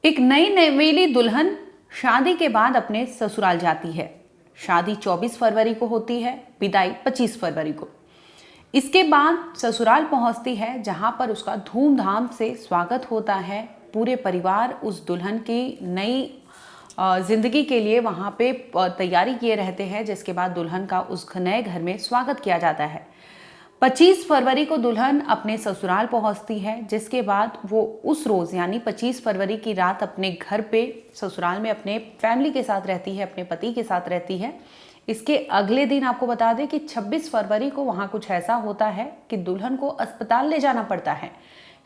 एक नई नवेली दुल्हन शादी के बाद अपने ससुराल जाती है। शादी 24 फरवरी को होती है, विदाई 25 फरवरी को। इसके बाद ससुराल पहुंचती है, जहां पर उसका धूमधाम से स्वागत होता है। पूरे परिवार उस दुल्हन की नई जिंदगी के लिए वहां पे तैयारी किए रहते हैं, जिसके बाद दुल्हन का उस नए घर में स्वागत किया जाता है। 25 फरवरी को दुल्हन अपने ससुराल पहुंचती है, जिसके बाद वो उस रोज़ यानी 25 फरवरी की रात अपने घर पे ससुराल में अपने फैमिली के साथ रहती है, अपने पति के साथ रहती है। इसके अगले दिन आपको बता दें कि 26 फरवरी को वहाँ कुछ ऐसा होता है कि दुल्हन को अस्पताल ले जाना पड़ता है।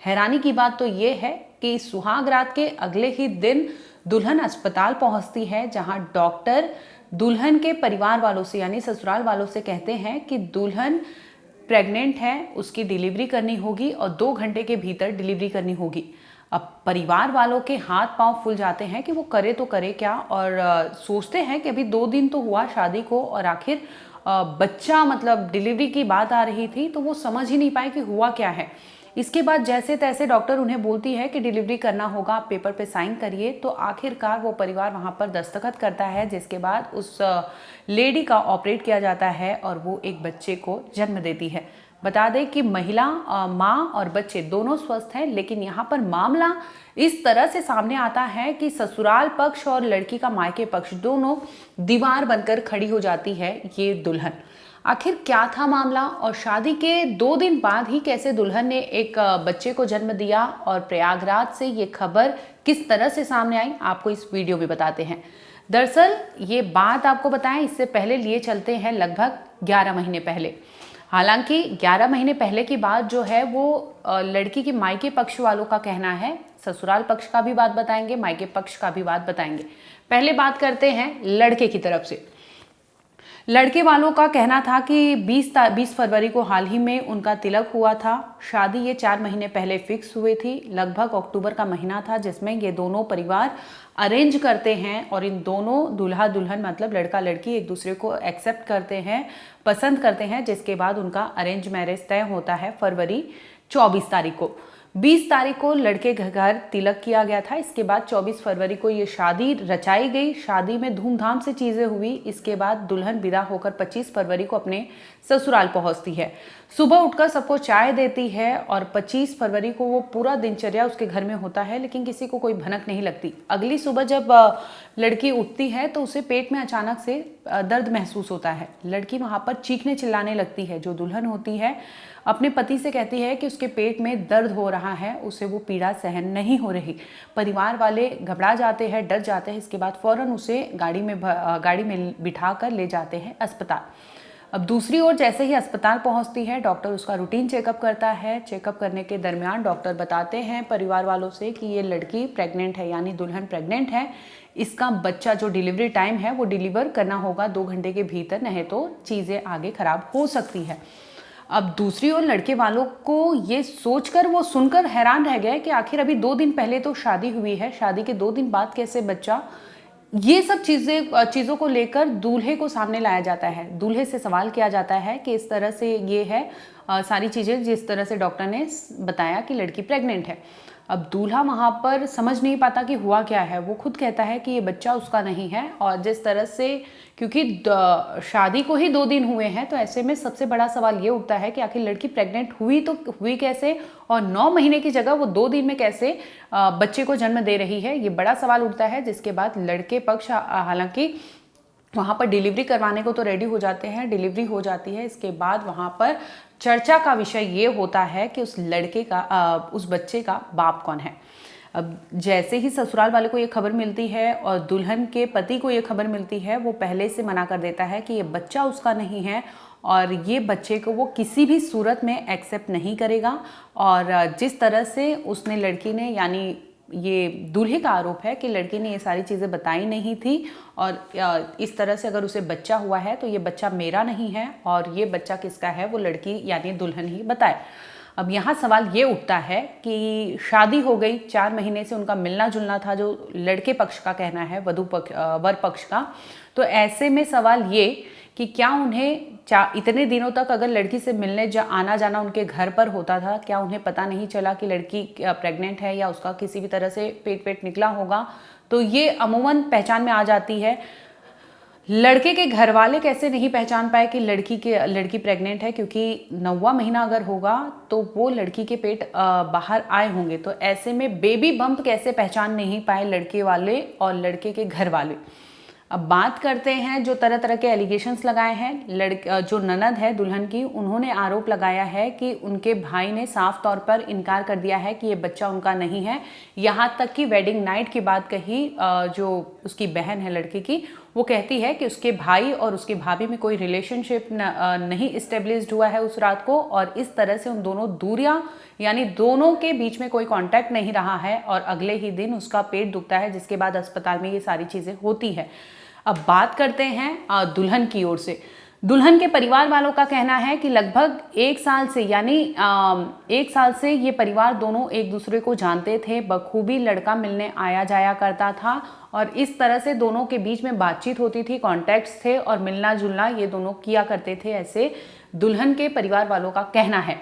हैरानी की बात तो ये है कि सुहाग रात के अगले ही दिन दुल्हन अस्पताल पहुंचती है, जहां डॉक्टर दुल्हन के परिवार वालों से यानी ससुराल वालों से कहते हैं कि दुल्हन प्रेग्नेंट है, उसकी डिलीवरी करनी होगी और 2 घंटे के भीतर डिलीवरी करनी होगी। अब परिवार वालों के हाथ पांव फूल जाते हैं कि वो करे तो करे क्या, और सोचते हैं कि अभी 2 दिन तो हुआ शादी को और आखिर बच्चा मतलब डिलीवरी की बात आ रही थी, तो वो समझ ही नहीं पाए कि हुआ क्या है। इसके बाद जैसे तैसे डॉक्टर उन्हें बोलती है कि डिलीवरी करना होगा, आप पेपर पे साइन करिए। तो आखिरकार वो परिवार वहाँ पर दस्तखत करता है, जिसके बाद उस लेडी का ऑपरेट किया जाता है और वो एक बच्चे को जन्म देती है। बता दें कि महिला, माँ और बच्चे दोनों स्वस्थ हैं, लेकिन यहाँ पर मामला इस तरह से सामने आता है कि ससुराल पक्ष और लड़की का मायके पक्ष दोनों दीवार बनकर खड़ी हो जाती है ये दुल्हन। आखिर क्या था मामला और शादी के 2 दिन बाद ही कैसे दुल्हन ने एक बच्चे को जन्म दिया और प्रयागराज से ये खबर किस तरह से सामने आई, आपको इस वीडियो में बताते हैं। दरअसल ये बात आपको बताएं, इससे पहले लिए चलते हैं लगभग 11 महीने पहले। हालांकि 11 महीने पहले की बात जो है वो लड़की के मायके पक्ष वालों का कहना है। ससुराल पक्ष का भी बात बताएंगे, मायके पक्ष का भी बात बताएंगे। पहले बात करते हैं लड़के की तरफ से। लड़के वालों का कहना था कि 20 फरवरी को हाल ही में उनका तिलक हुआ था। शादी ये 4 महीने पहले फिक्स हुई थी। लगभग अक्टूबर का महीना था, जिसमें ये दोनों परिवार अरेंज करते हैं और इन दोनों दूल्हा दुल्हन मतलब लड़का लड़की एक दूसरे को एक्सेप्ट करते हैं, पसंद करते हैं, जिसके बाद उनका अरेंज मैरिज तय होता है फरवरी 24 तारीख को। 20 तारीख को लड़के घर तिलक किया गया था। इसके बाद 24 फरवरी को ये शादी रचाई गई। शादी में धूमधाम से चीज़ें हुई। इसके बाद दुल्हन विदा होकर 25 फरवरी को अपने ससुराल पहुंचती है। सुबह उठकर सबको चाय देती है और 25 फरवरी को वो पूरा दिनचर्या उसके घर में होता है, लेकिन किसी को कोई भनक नहीं लगती। अगली सुबह जब लड़की उठती है तो उसे पेट में अचानक से दर्द महसूस होता है। लड़की वहाँ पर चीखने चिल्लाने लगती है। जो दुल्हन होती है अपने पति से कहती है कि उसके पेट में दर्द हो रहा है, उसे वो पीड़ा सहन नहीं हो रही। परिवार वाले घबरा जाते हैं, डर जाते हैं। इसके बाद फौरन उसे गाड़ी में बिठा कर ले जाते हैं अस्पताल। अब दूसरी ओर जैसे ही अस्पताल पहुंचती है, डॉक्टर उसका रूटीन चेकअप करता है। चेकअप करने के दरमियान डॉक्टर बताते हैं परिवार वालों से कि ये लड़की प्रेग्नेंट है, यानी दुल्हन प्रेग्नेंट है। इसका बच्चा जो डिलीवरी टाइम है वो डिलीवर करना होगा 2 घंटे के भीतर, नहीं तो चीज़ें आगे खराब हो सकती है। अब दूसरी ओर लड़के वालों को ये सोचकर वो सुनकर हैरान रह गए कि आखिर अभी 2 दिन पहले तो शादी हुई है, शादी के 2 दिन बाद कैसे बच्चा। ये सब चीज़ों को लेकर दूल्हे को सामने लाया जाता है। दूल्हे से सवाल किया जाता है कि इस तरह से ये है सारी चीज़ें जिस तरह से डॉक्टर ने बताया कि लड़की प्रेग्नेंट है। अब दूल्हा वहाँ पर समझ नहीं पाता कि हुआ क्या है। वो खुद कहता है कि ये बच्चा उसका नहीं है, और जिस तरह से क्योंकि शादी को ही 2 दिन हुए हैं, तो ऐसे में सबसे बड़ा सवाल ये उठता है कि आखिर लड़की प्रेग्नेंट हुई तो हुई कैसे, और 9 महीने की जगह वो 2 दिन में कैसे बच्चे को जन्म दे रही है। ये बड़ा सवाल उठता है, जिसके बाद लड़के पक्ष हालांकि वहाँ पर डिलीवरी करवाने को तो रेडी हो जाते हैं। डिलीवरी हो जाती है। इसके बाद वहाँ पर चर्चा का विषय ये होता है कि उस लड़के का उस बच्चे का बाप कौन है। अब जैसे ही ससुराल वाले को ये खबर मिलती है और दुल्हन के पति को ये खबर मिलती है, वो पहले से मना कर देता है कि ये बच्चा उसका नहीं है और ये बच्चे को वो किसी भी सूरत में एक्सेप्ट नहीं करेगा। और जिस तरह से उसने लड़की ने, यानी ये दूल्हे का आरोप है कि लड़की ने ये सारी चीज़ें बताई नहीं थी, और इस तरह से अगर उसे बच्चा हुआ है तो ये बच्चा मेरा नहीं है, और ये बच्चा किसका है वो लड़की यानी दुल्हन ही बताए। अब यहाँ सवाल ये उठता है कि शादी हो गई, 4 महीने से उनका मिलना जुलना था, जो लड़के पक्ष का कहना है, वर पक्ष का। तो ऐसे में सवाल ये कि क्या उन्हें इतने दिनों तक अगर लड़की से मिलने आना जाना उनके घर पर होता था, क्या उन्हें पता नहीं चला कि लड़की प्रेग्नेंट है या उसका किसी भी तरह से पेट निकला होगा। तो ये अमूमन पहचान में आ जाती है। लड़के के घर वाले कैसे नहीं पहचान पाए कि लड़की प्रेग्नेंट है, क्योंकि 9वां महीना अगर होगा तो वो लड़की के पेट बाहर आए होंगे। तो ऐसे में बेबी बम्प कैसे पहचान नहीं पाए लड़के वाले और लड़के के घर वाले। अब बात करते हैं जो तरह तरह के एलिगेशंस लगाए हैं। जो ननद है दुल्हन की, उन्होंने आरोप लगाया है कि उनके भाई ने साफ तौर पर इनकार कर दिया है कि ये बच्चा उनका नहीं है। यहाँ तक कि वेडिंग नाइट की बात कही, जो उसकी बहन है लड़के की, वो कहती है कि उसके भाई और उसकी भाभी में कोई रिलेशनशिप नहीं इस्टेब्लिश्ड हुआ है उस रात को, और इस तरह से उन दोनों दूरियां, यानी दोनों के बीच में कोई कांटेक्ट नहीं रहा है, और अगले ही दिन उसका पेट दुखता है, जिसके बाद अस्पताल में ये सारी चीज़ें होती है। अब बात करते हैं दुल्हन की ओर से। दुल्हन के परिवार वालों का कहना है कि लगभग 1 साल से, यानी 1 साल से ये परिवार दोनों एक दूसरे को जानते थे। बखूबी लड़का मिलने आया जाया करता था और इस तरह से दोनों के बीच में बातचीत होती थी, कॉन्टैक्ट्स थे और मिलना जुलना ये दोनों किया करते थे, ऐसे दुल्हन के परिवार वालों का कहना है।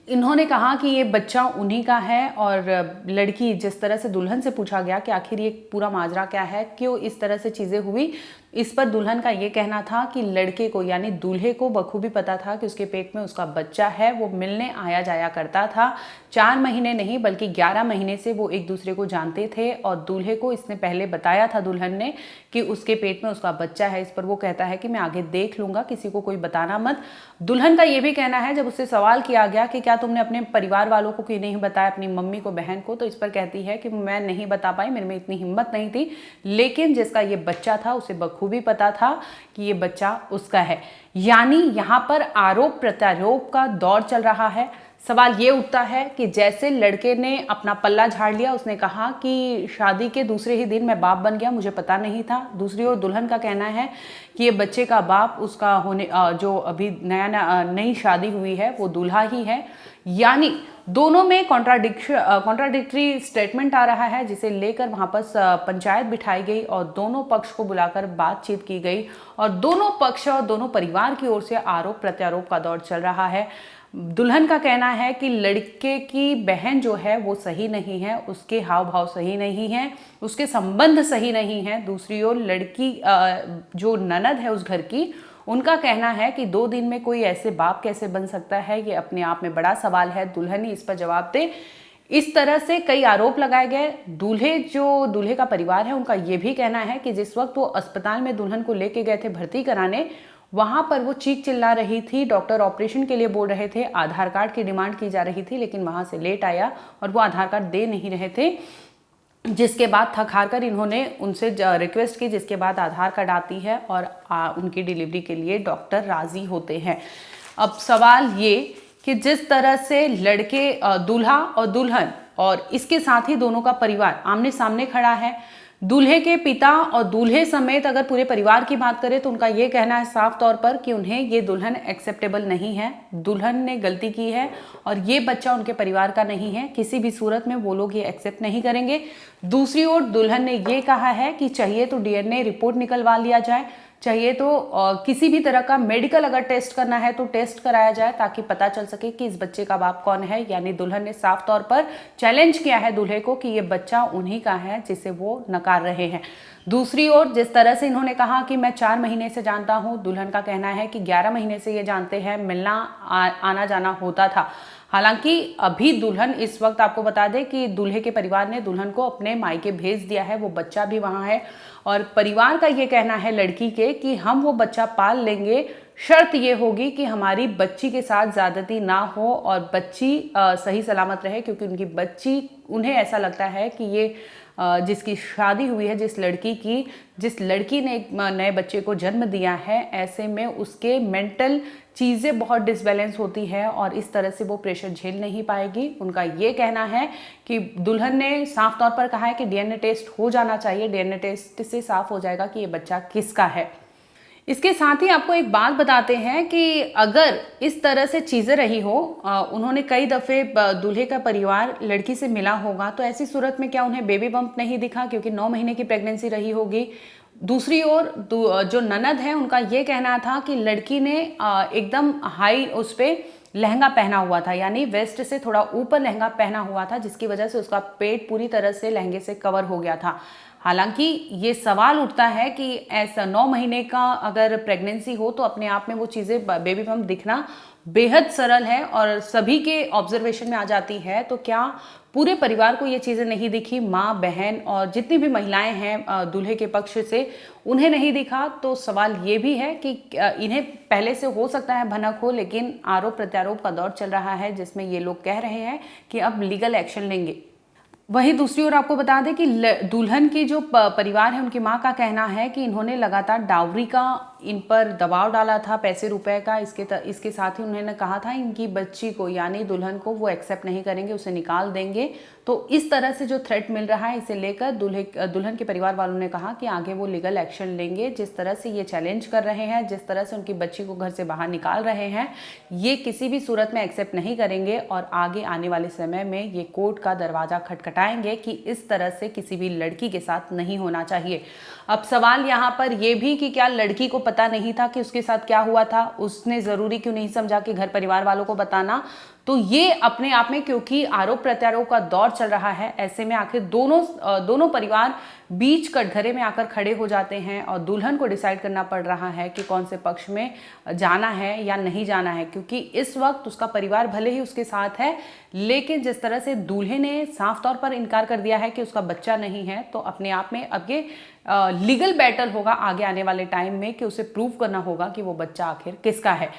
इन्होंने कहा कि ये बच्चा उन्हीं का है, और लड़की, जिस तरह से दुल्हन से पूछा गया कि आखिर ये पूरा माजरा क्या है, क्यों इस तरह से चीज़ें हुई, इस पर दुल्हन का ये कहना था कि लड़के को, यानी दूल्हे को बखूबी पता था कि उसके पेट में उसका बच्चा है। वो मिलने आया जाया करता था। 4 महीने नहीं बल्कि 11 महीने से वो एक दूसरे को जानते थे, और दूल्हे को इसने पहले बताया था दुल्हन ने कि उसके पेट में उसका बच्चा है। इस पर वो कहता है कि मैं आगे देख लूँगा, किसी को कोई बताना मत। दुल्हन का ये भी कहना है, जब उससे सवाल किया गया कि क्या तुमने अपने परिवार वालों को क्यों नहीं बताया, अपनी मम्मी को, बहन को, तो इस पर कहती है कि मैं नहीं बता पाई, मेरे में इतनी हिम्मत नहीं थी, लेकिन जिसका ये बच्चा था उसे बखूबी पता था कि ये बच्चा उसका है। यानी यहाँ पर आरोप प्रत्यारोप का दौर चल रहा है। सवाल ये उठता है कि जैसे लड़के ने अपना पल्ला झाड़ लिया, उसने कहा कि शादी के दूसरे ही दिन मैं बाप बन गया, मुझे पता नहीं था। दूसरी ओर दुल्हन का कहना है कि ये बच्चे का बाप उसका होने, जो अभी नई शादी हुई है, वो दूल्हा ही है। यानी दोनों में कॉन्ट्राडिक्टरी स्टेटमेंट आ रहा है, जिसे लेकर वहाँ पर पंचायत बिठाई गई और दोनों पक्ष को बुलाकर बातचीत की गई, और दोनों पक्ष और दोनों परिवार की ओर से आरोप प्रत्यारोप का दौर चल रहा है। दुल्हन का कहना है कि लड़के की बहन जो है वो सही नहीं है, उसके हाव भाव सही नहीं है, उसके संबंध सही नहीं है। दूसरी ओर लड़की, जो ननद है उस घर की, उनका कहना है कि 2 दिन में कोई ऐसे बाप कैसे बन सकता है, ये अपने आप में बड़ा सवाल है। दुल्हन ही इस पर जवाब दे। इस तरह से कई आरोप लगाए गए। दूल्हे का परिवार है, उनका ये भी कहना है कि जिस वक्त वो अस्पताल में दुल्हन को लेके गए थे भर्ती कराने, वहां पर वो चीख चिल्ला रही थी, डॉक्टर ऑपरेशन के लिए बोल रहे थे, आधार कार्ड की डिमांड की जा रही थी, लेकिन वहां से लेट आया और वो आधार कार्ड दे नहीं रहे थे, जिसके बाद थक हार कर इन्होंने उनसे रिक्वेस्ट की, जिसके बाद आधार कार्ड आती है और उनकी डिलीवरी के लिए डॉक्टर राजी होते हैं। अब सवाल ये कि जिस तरह से लड़के, दूल्हा और दुल्हन और इसके साथ ही दोनों का परिवार आमने सामने खड़ा है, दूल्हे के पिता और दूल्हे समेत अगर पूरे परिवार की बात करें तो उनका ये कहना है साफ तौर पर कि उन्हें ये दुल्हन एक्सेप्टेबल नहीं है। दुल्हन ने गलती की है और ये बच्चा उनके परिवार का नहीं है, किसी भी सूरत में वो लोग ये एक्सेप्ट नहीं करेंगे। दूसरी ओर दुल्हन ने ये कहा है कि चाहिए तो डीएनए रिपोर्ट निकलवा लिया जाए, चाहिए तो किसी भी तरह का मेडिकल अगर टेस्ट करना है तो टेस्ट कराया जाए, ताकि पता चल सके कि इस बच्चे का बाप कौन है। यानी दुल्हन ने साफ तौर पर चैलेंज किया है दूल्हे को कि ये बच्चा उन्हीं का है, जिसे वो नकार रहे हैं। दूसरी ओर जिस तरह से इन्होंने कहा कि मैं 4 महीने से जानता हूँ, दुल्हन का कहना है कि 11 महीने से ये जानते हैं, मिलना आना जाना होता था। हालांकि अभी दुल्हन, इस वक्त आपको बता दें कि दूल्हे के परिवार ने दुल्हन को अपने मायके भेज दिया है, वो बच्चा भी वहाँ है, और परिवार का ये कहना है लड़की के कि हम वो बच्चा पाल लेंगे, शर्त ये होगी कि हमारी बच्ची के साथ ज्यादती ना हो और बच्ची सही सलामत रहे, क्योंकि उनकी बच्ची, उन्हें ऐसा लगता है कि ये जिसकी शादी हुई है, जिस लड़की ने एक नए बच्चे को जन्म दिया है, ऐसे में उसके मेंटल चीज़ें बहुत डिसबैलेंस होती है और इस तरह से वो प्रेशर झेल नहीं पाएगी। उनका ये कहना है कि दुल्हन ने साफ तौर पर कहा है कि डीएनए टेस्ट हो जाना चाहिए, डीएनए टेस्ट से साफ हो जाएगा कि ये बच्चा किसका है। इसके साथ ही आपको एक बात बताते हैं कि अगर इस तरह से चीज़ें रही हो, उन्होंने कई दफ़े दूल्हे का परिवार लड़की से मिला होगा, तो ऐसी सूरत में क्या उन्हें बेबी बम्प नहीं दिखा, क्योंकि 9 महीने की प्रेगनेंसी रही होगी। दूसरी ओर जो ननद है उनका ये कहना था कि लड़की ने एकदम हाई उस पर लहंगा पहना हुआ था, यानी वेस्ट से थोड़ा ऊपर लहंगा पहना हुआ था, जिसकी वजह से उसका पेट पूरी तरह से लहंगे से कवर हो गया था। हालांकि ये सवाल उठता है कि ऐसा 9 महीने का अगर प्रेगनेंसी हो तो अपने आप में वो चीज़ें बेबी बम्प दिखना बेहद सरल है और सभी के ऑब्जर्वेशन में आ जाती है, तो क्या पूरे परिवार को ये चीज़ें नहीं दिखी, माँ बहन और जितनी भी महिलाएं हैं दूल्हे के पक्ष से, उन्हें नहीं दिखा? तो सवाल ये भी है कि इन्हें पहले से हो सकता है भनक हो, लेकिन आरोप प्रत्यारोप का दौर चल रहा है जिसमें ये लोग कह रहे हैं कि अब लीगल एक्शन लेंगे। वहीं दूसरी ओर आपको बता दें कि दुल्हन की जो परिवार है उनकी मां का कहना है कि इन्होंने लगातार डावरी का इन पर दबाव डाला था, पैसे रुपए का। इसके साथ ही उन्होंने कहा था इनकी बच्ची को यानी दुल्हन को वो एक्सेप्ट नहीं करेंगे, उसे निकाल देंगे। तो इस तरह से जो थ्रेट मिल रहा है इसे लेकर दुल्हन के परिवार वालों ने कहा कि आगे वो लीगल एक्शन लेंगे। जिस तरह से ये चैलेंज कर रहे हैं, जिस तरह से उनकी बच्ची को घर से बाहर निकाल रहे हैं, ये किसी भी सूरत में एक्सेप्ट नहीं करेंगे और आगे आने वाले समय में ये कोर्ट का दरवाजा खटखटाएंगे कि इस तरह से किसी भी लड़की के साथ नहीं होना चाहिए। अब सवाल यहाँ पर यह भी कि क्या लड़की को पता नहीं था कि उसके साथ क्या हुआ था? उसने जरूरी क्यों नहीं समझा कि घर परिवार वालों को बताना? तो ये अपने आप में, क्योंकि आरोप प्रत्यारोप का दौर चल रहा है, ऐसे में आखिर दोनों परिवार बीच कटघरे में आकर खड़े हो जाते हैं और दुल्हन को डिसाइड करना पड़ रहा है कि कौन से पक्ष में जाना है या नहीं जाना है। क्योंकि इस वक्त उसका परिवार भले ही उसके साथ है, लेकिन जिस तरह से दूल्हे ने साफ तौर पर इनकार कर दिया है कि उसका बच्चा नहीं है, तो अपने आप में अब ये लीगल बैटल होगा आगे आने वाले टाइम में कि उसे प्रूव करना होगा कि वो बच्चा आखिर किसका है।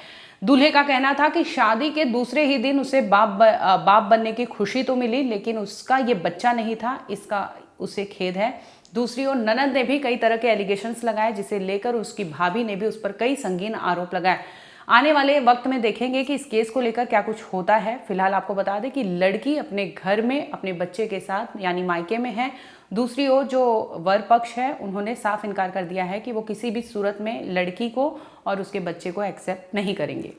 दूल्हे का कहना था कि शादी के दूसरे ही दिन उसे बाप बनने की खुशी तो मिली, लेकिन उसका ये बच्चा नहीं था, इसका उसे खेद है। दूसरी ओर ननद ने भी कई तरह के एलिगेशंस लगाए, जिसे लेकर उसकी भाभी ने भी उस पर कई संगीन आरोप लगाए। आने वाले वक्त में देखेंगे कि इस केस को लेकर क्या कुछ होता है। फिलहाल आपको बता दें कि लड़की अपने घर में अपने बच्चे के साथ यानी मायके में है। दूसरी ओर जो वर पक्ष है उन्होंने साफ इनकार कर दिया है कि वो किसी भी सूरत में लड़की को और उसके बच्चे को एक्सेप्ट नहीं करेंगे।